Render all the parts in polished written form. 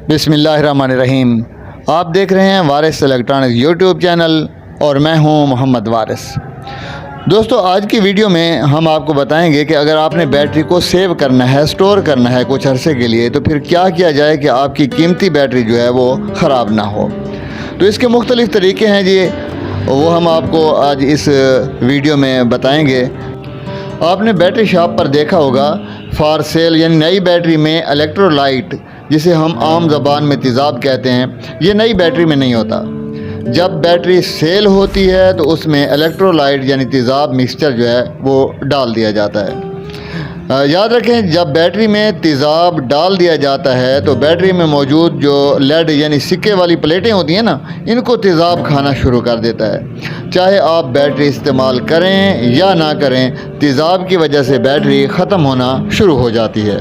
बिस्मिल्लाहिर्रहमानिर्रहीम। आप देख रहे हैं वारिस इलेक्ट्रॉनिक्स यूट्यूब चैनल और मैं हूं मोहम्मद वारिस। दोस्तों, आज की वीडियो में हम आपको बताएंगे कि अगर आपने बैटरी को सेव करना है, स्टोर करना है कुछ अरसे के लिए, तो फिर क्या किया जाए कि आपकी कीमती बैटरी जो है वो ख़राब ना हो। तो इसके मुख्तलिफ़ तरीके हैं जी, वो हम आपको आज इस वीडियो में बताएंगे। आपने बैटरी शॉप पर देखा होगा फॉर सेल यानी नई बैटरी में इलेक्ट्रोलाइट, जिसे हम आम ज़बान में तेज़ाब कहते हैं, ये नई बैटरी में नहीं होता। जब बैटरी सेल होती है तो उसमें इलेक्ट्रोलाइट यानी तेज़ाब मिक्सचर जो है वो डाल दिया जाता है। याद रखें, जब बैटरी में तेज़ाब डाल दिया जाता है तो बैटरी में मौजूद जो लेड यानी सिक्के वाली प्लेटें होती हैं ना, इनको तेज़ाब खाना शुरू कर देता है। चाहे आप बैटरी इस्तेमाल करें या ना करें, तेज़ाब की वजह से बैटरी ख़त्म होना शुरू हो जाती है।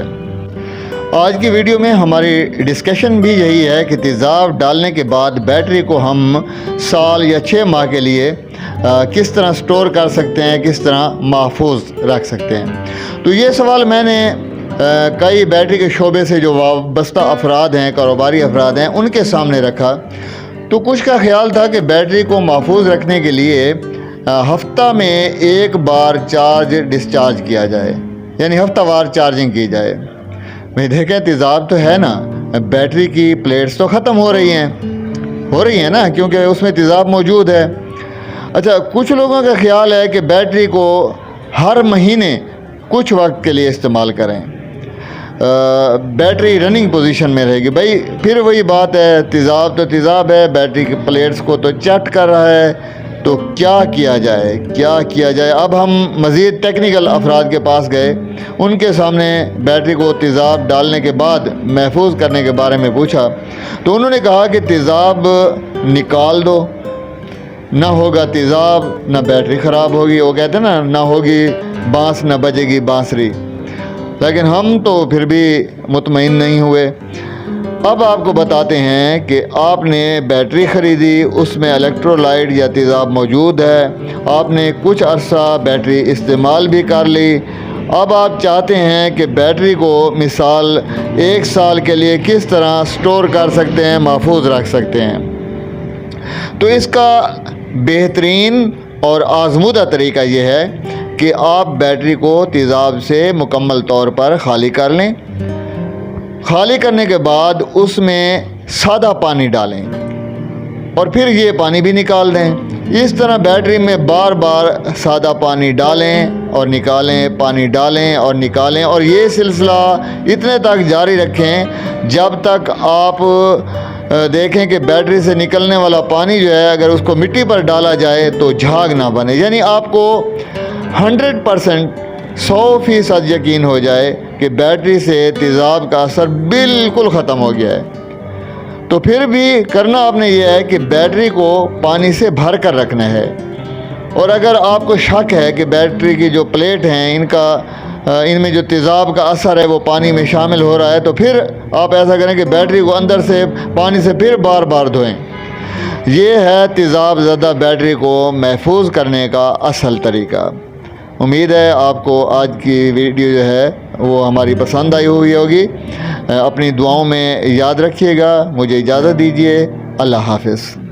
आज की वीडियो में हमारी डिस्कशन भी यही है कि तेज़ाब डालने के बाद बैटरी को हम साल या 6 माह के लिए किस तरह स्टोर कर सकते हैं, किस तरह महफूज रख सकते हैं। तो ये सवाल मैंने कई बैटरी के शोबे से जो वाबस्ता अफराद हैं, कारोबारी अफराद हैं, उनके सामने रखा। तो कुछ का ख्याल था कि बैटरी को महफूज रखने के लिए हफ्ता में एक बार चार्ज डिस्चार्ज किया जाए, यानी हफ्तावार चार्जिंग की जाए। भाई देखें, तेज़ाब तो है ना, बैटरी की प्लेट्स तो ख़त्म हो रही हैं ना, क्योंकि उसमें तेज़ाब मौजूद है। अच्छा, कुछ लोगों का ख्याल है कि बैटरी को हर महीने कुछ वक्त के लिए इस्तेमाल करें, बैटरी रनिंग पोजीशन में रहेगी। भाई फिर वही बात है, तेज़ाब तो तेज़ाब है, बैटरी की प्लेट्स को तो चट कर रहा है। तो क्या किया जाए। अब हम मज़ीद टेक्निकल अफराद के पास गए, उनके सामने बैटरी को तेज़ाब डालने के बाद महफूज करने के बारे में पूछा। तो उन्होंने कहा कि तेज़ाब निकाल दो, ना होगा तेज़ाब ना बैटरी ख़राब होगी। वो कहते हैं ना होगी बांस ना बजेगी बांसुरी। लेकिन हम तो फिर भी मुतमईन नहीं हुए। अब आपको बताते हैं कि आपने बैटरी ख़रीदी, उसमें इलेक्ट्रोलाइट या तेज़ाब मौजूद है, आपने कुछ अरसा बैटरी इस्तेमाल भी कर ली। अब आप चाहते हैं कि बैटरी को मिसाल 1 साल के लिए किस तरह स्टोर कर सकते हैं, महफूज रख सकते हैं। तो इसका बेहतरीन और आज़मूदा तरीका यह है कि आप बैटरी को तेज़ाब से मुकम्मल तौर पर ख़ाली कर लें। ख़ाली करने के बाद उसमें सादा पानी डालें और फिर ये पानी भी निकाल दें। इस तरह बैटरी में बार बार सादा पानी डालें और निकालें, पानी डालें और निकालें, और ये सिलसिला इतने तक जारी रखें जब तक आप देखें कि बैटरी से निकलने वाला पानी जो है, अगर उसको मिट्टी पर डाला जाए तो झाग ना बने। यानी आपको 100% 100% यकीन हो जाए कि बैटरी से तेज़ाब का असर बिल्कुल ख़त्म हो गया है। तो फिर भी करना आपने ये है कि बैटरी को पानी से भर कर रखना है। और अगर आपको शक है कि बैटरी की जो प्लेट हैं इनमें जो तेज़ाब का असर है वो पानी में शामिल हो रहा है, तो फिर आप ऐसा करें कि बैटरी को अंदर से पानी से फिर बार बार धोएं। ये है तेज़ाब ज़दा बैटरी को महफूज करने का असल तरीका। उम्मीद है आपको आज की वीडियो जो है वो हमारी पसंद आई हुई होगी। अपनी दुआओं में याद रखिएगा। मुझे इजाज़त दीजिए। अल्लाह हाफ़िज़।